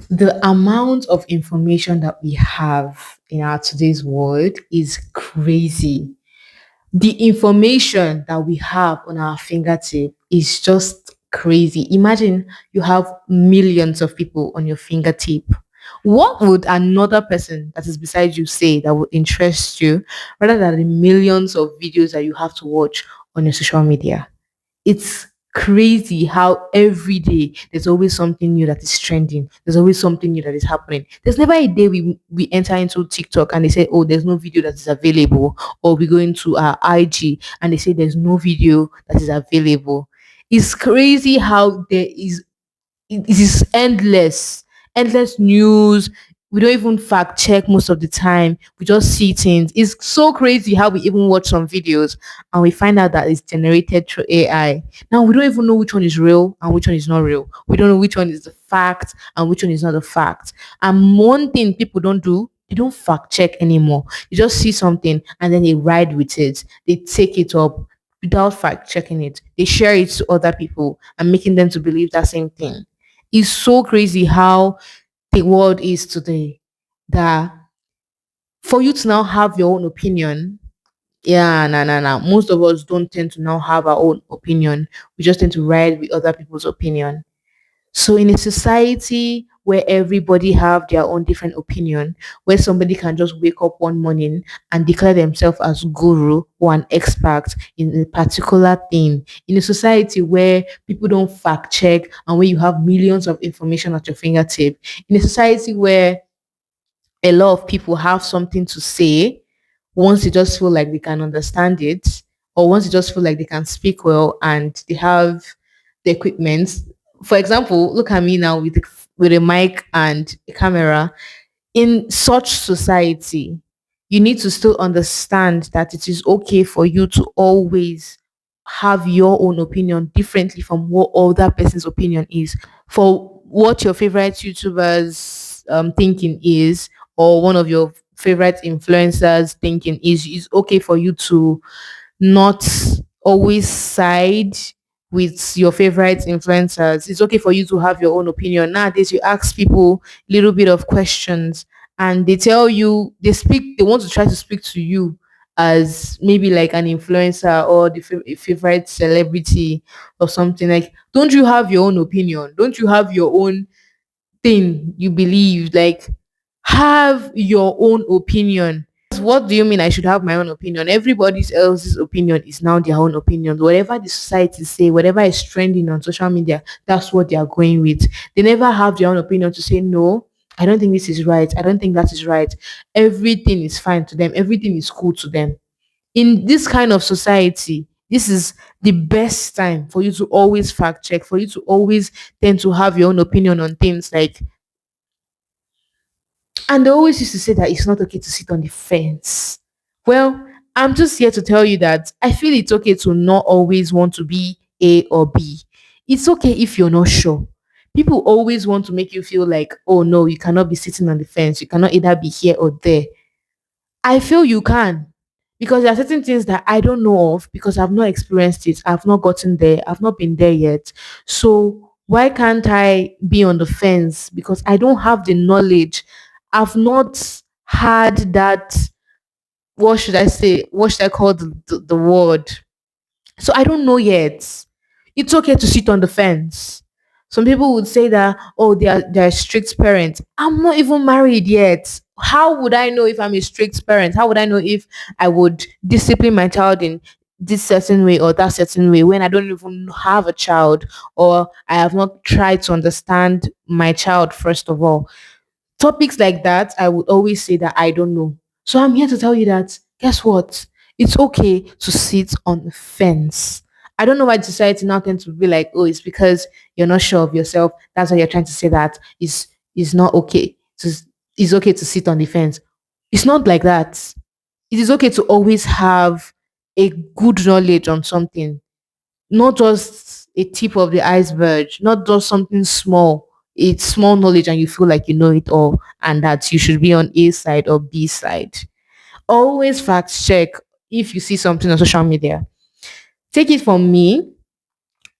The amount of information that we have in our today's world is crazy. The information that we have on our fingertip is just crazy. Imagine you have millions of people on your fingertip. What would another person that is beside you say that would interest you rather than the millions of videos that you have to watch on your social media? It's crazy how every day there's always something new that is trending. There's always something new that is happening. There's never a day we enter into TikTok and they say, oh, there's no video that is available, or we go into our IG and they say there's no video that is available. It's crazy how it is endless news. We don't even fact check most of the time. We just see things. It's so crazy how we even watch some videos and we find out that it's generated through AI. Now we don't even know which one is real and which one is not real. We don't know which one is the fact and which one is not a fact. And one thing people don't do, they don't fact check anymore. You just see something and then they ride with it. They take it up without fact checking it. They share it to other people and making them to believe that same thing. It's so crazy how the world is today that for you to now have your own opinion, yeah, no. Most of us don't tend to now have our own opinion. We just tend to ride with other people's opinion. So in a society where everybody have their own different opinion, where somebody can just wake up one morning and declare themselves as guru or an expert in a particular thing, in a society where people don't fact check and where you have millions of information at your fingertip, in a society where a lot of people have something to say once they just feel like they can understand it, or once they just feel like they can speak well and they have the equipment. For example, look at me now with a mic and a camera. In such society, you need to still understand that it is okay for you to always have your own opinion differently from what other person's opinion is. For what your favorite YouTubers thinking is, or one of your favorite influencers thinking is okay for you to not always side with your favorite influencers. It's okay for you to have your own opinion. Nowadays, you ask people little bit of questions and they tell you they want to try to speak to you as maybe like an influencer or the favorite celebrity or something. Like, don't you have your own opinion? Don't you have your own thing you believe? Like, have your own opinion. What do you mean I should have my own opinion? Everybody else's opinion is now their own opinion. Whatever the society say, whatever is trending on social media, that's what they are going with. They never have their own opinion to say, no, I don't think this is right. I don't think that is right. Everything is fine to them. Everything is cool to them. In this kind of society, this is the best time for you to always fact check, for you to always tend to have your own opinion on things. Like, and they always used to say that it's not okay to sit on the fence. Well, I'm just here to tell you that I feel it's okay to not always want to be A or B. It's okay if you're not sure. People always want to make you feel like, oh no, you cannot be sitting on the fence. You cannot either be here or there. I feel you can, because there are certain things that I don't know of because I've not experienced it. I've not gotten there. I've not been there yet. So why can't I be on the fence? Because I don't have the knowledge. I've not had that. What should I say? What should I call the word? So I don't know yet. It's okay to sit on the fence. Some people would say that, oh, they're strict parents. I'm not even married yet. How would I know if I'm a strict parent? How would I know if I would discipline my child in this certain way or that certain way when I don't even have a child, or I have not tried to understand my child first of all? Topics like that, I would always say that I don't know. So I'm here to tell you that, guess what? It's okay to sit on the fence. I don't know why society now tends to be like, oh, it's because you're not sure of yourself. That's why you're trying to say that is not okay. It's okay to sit on the fence. It's not like that. It is okay to always have a good knowledge on something, not just a tip of the iceberg, not just something small. It's small knowledge and you feel like you know it all and that you should be on A side or B side. Always fact check if you see something on social media. Take it from me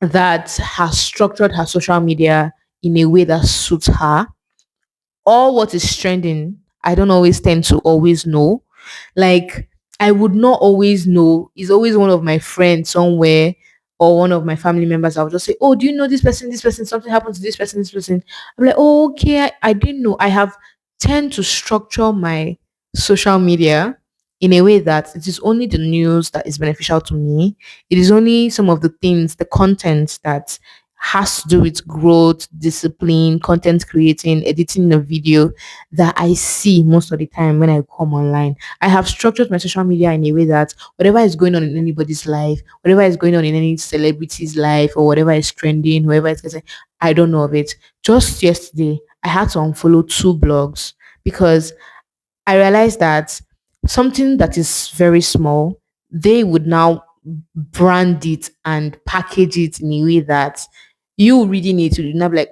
that has structured her social media in a way that suits her. all what is trending, I don't always tend to always know. Like, I would not always know. It's always one of my friends somewhere or one of my family members. I'll just say, "Oh, do you know this person? This person, something happened to this person, this person." I'm like, "Oh, okay. I didn't know." I have tend to structure my social media in a way that it is only the news that is beneficial to me. It is only some of the things, the content that has to do with growth, discipline, content creating, editing a video that I see most of the time when I come online. I have structured my social media in a way that whatever is going on in anybody's life, whatever is going on in any celebrity's life, or whatever is trending, whoever is getting, I don't know of it. Just yesterday, I had to unfollow two blogs because I realized that something that is very small, they would now brand it and package it in a way that you really need to do not be like,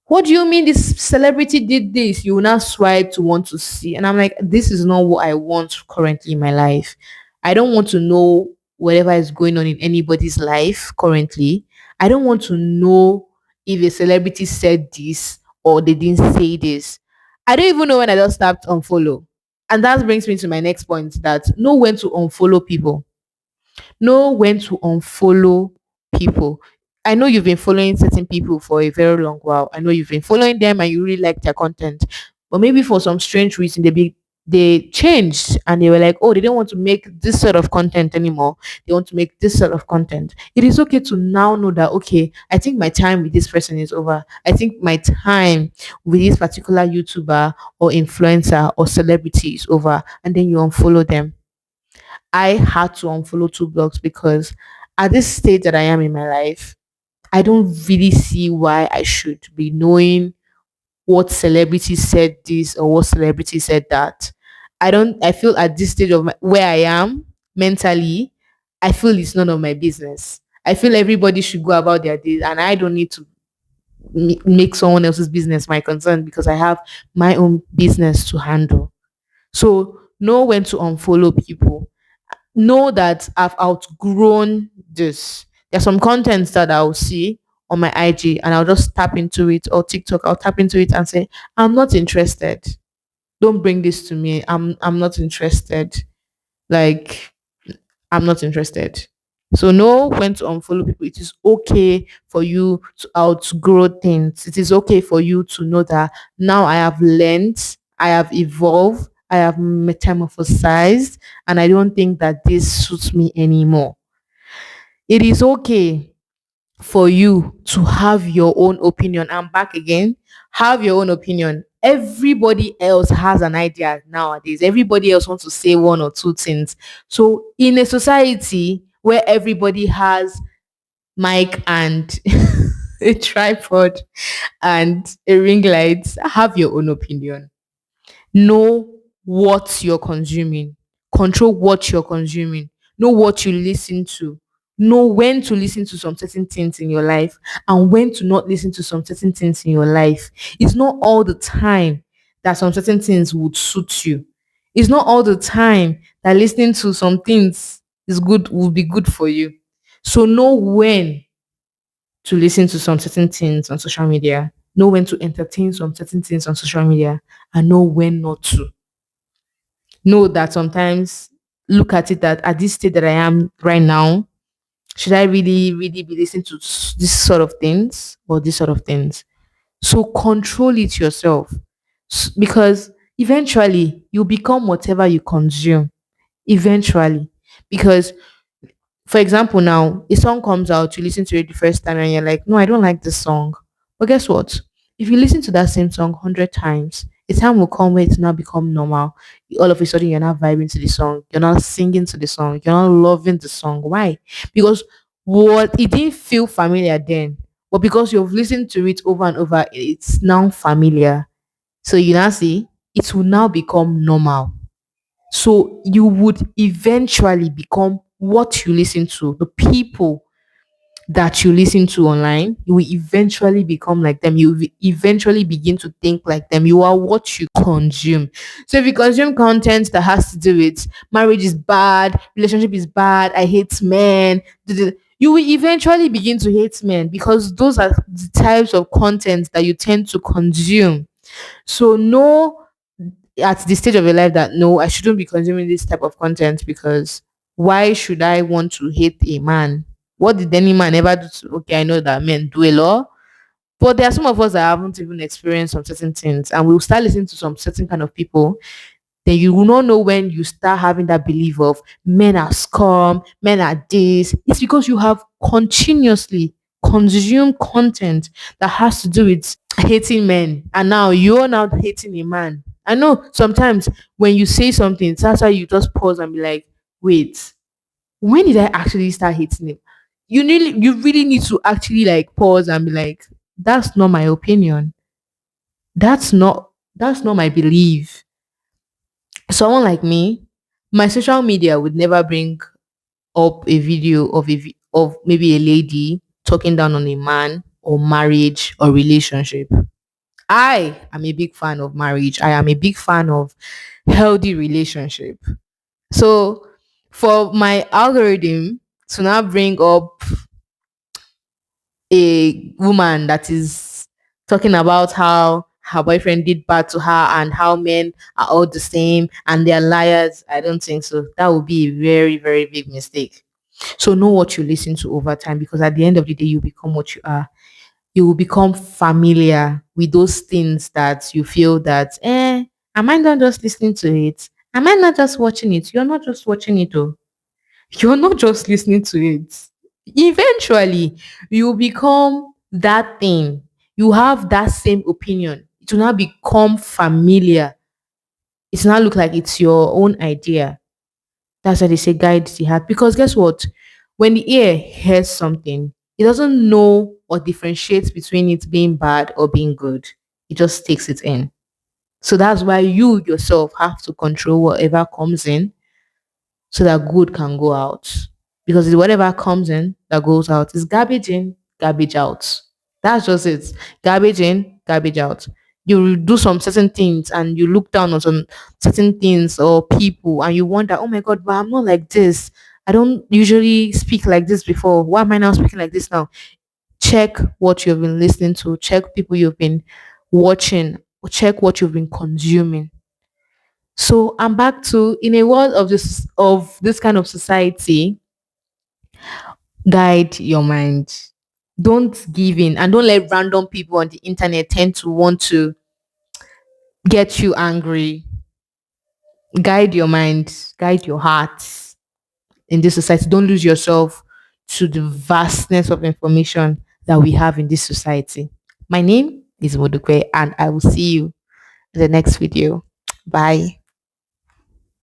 what do you mean this celebrity did this? You will now swipe to want to see. And I'm like, this is not what I want currently in my life. I don't want to know whatever is going on in anybody's life currently. I don't want to know if a celebrity said this or they didn't say this. I don't even know when I just tapped unfollow. And that brings me to my next point, that know when to unfollow people. Know when to unfollow people. I know you've been following certain people for a very long while. I know you've been following them and you really like their content. But maybe for some strange reason they changed and they were like, oh, they don't want to make this sort of content anymore. They want to make this sort of content. It is okay to now know that, okay, I think my time with this person is over. I think my time with this particular YouTuber or influencer or celebrity is over. And then you unfollow them. I had to unfollow two blogs because at this stage that I am in my life, I don't really see why I should be knowing what celebrity said this or what celebrity said that. I feel at this stage of where I am mentally, I feel it's none of my business. I feel everybody should go about their days and I don't need to make someone else's business my concern because I have my own business to handle. So know when to unfollow people, know that I've outgrown this. There's some contents that I'll see on my IG and I'll just tap into it, or TikTok, I'll tap into it and say, I'm not interested. Don't bring this to me. I'm not interested. Like, I'm not interested. So know when to unfollow people. It is okay for you to outgrow things. It is okay for you to know that now I have learned, I have evolved, I have metamorphosized, and I don't think that this suits me anymore. It is okay for you to have your own opinion. I'm back again. Have your own opinion. Everybody else has an idea nowadays. Everybody else wants to say one or two things. So, in a society where everybody has mic and a tripod and a ring light, have your own opinion. Know what you're consuming, control what you're consuming, know what you listen to, know when to listen to some certain things in your life and when to not listen to some certain things in your life. It's not all the time that some certain things would suit you. It's not all the time that listening to some things is good, will be good for you. So know when to listen to some certain things on social media, know when to entertain some certain things on social media, and know when not to. Know that sometimes, look at it that at this state that I am right now, should I really, really be listening to this sort of things or this sort of things? So control it yourself, because eventually you become whatever you consume. Eventually, because for example, now a song comes out, you listen to it the first time, and you're like, no, I don't like this song. But guess what? If you listen to that same song 100 times, a time will come where it's now become normal. All of a sudden, you're not vibing to the song, you're not singing to the song, you're not loving the song. Why? Because what it didn't feel familiar then, but because you've listened to it over and over, it's now familiar. So you now see it will now become normal. So you would eventually become what you listen to, the people that you listen to online, you will eventually become like them. You will eventually begin to think like them. You are what you consume. So if you consume content that has to do with marriage is bad, relationship is bad, I hate men, you will eventually begin to hate men because those are the types of content that you tend to consume. So know at the stage of your life that no, I shouldn't be consuming this type of content because why should I want to hate a man? What did any man ever do to, okay, I know that men do a lot, but there are some of us that haven't even experienced some certain things, and we'll start listening to some certain kind of people. Then you will not know when you start having that belief of men are scum, men are this. It's because you have continuously consumed content that has to do with hating men, and now you're now hating a man. I know sometimes when you say something, that's why you just pause and be like, wait, when did I actually start hating him? You really need to actually like pause and be like, that's not my opinion. That's not my belief. Someone like me, my social media would never bring up a video of of maybe a lady talking down on a man or marriage or relationship. I am a big fan of marriage. I am a big fan of healthy relationship. So for my algorithm to now bring up a woman that is talking about how her boyfriend did bad to her and how men are all the same and they're liars, I don't think so. That would be a very, very big mistake. So know what you listen to over time, because at the end of the day, you become what you are. You will become familiar with those things that you feel that, am I not just listening to it? Am I not just watching it? You're not just watching it, oh. You're not just listening to it. Eventually, you become that thing. You have that same opinion. It will now become familiar. It will now look like it's your own idea. That's why they say guide the heart. Because guess what? When the ear hears something, it doesn't know or differentiates between it being bad or being good. It just takes it in. So that's why you yourself have to control whatever comes in so that good can go out. Because it's whatever comes in that goes out. It's garbage in, garbage out. That's just it. Garbage in, garbage out. You will do some certain things and you look down on some certain things or people and you wonder, oh my God, but I'm not like this. I don't usually speak like this before. Why am I now speaking like this now? Check what you've been listening to, check people you've been watching, check what you've been consuming. So I'm back to, in a world of this kind of society, guide your mind. Don't give in and don't let random people on the internet tend to want to get you angry. Guide your mind, guide your heart in this society. Don't lose yourself to the vastness of information that we have in this society. My name is Modukwe, and I will see you in the next video. Bye.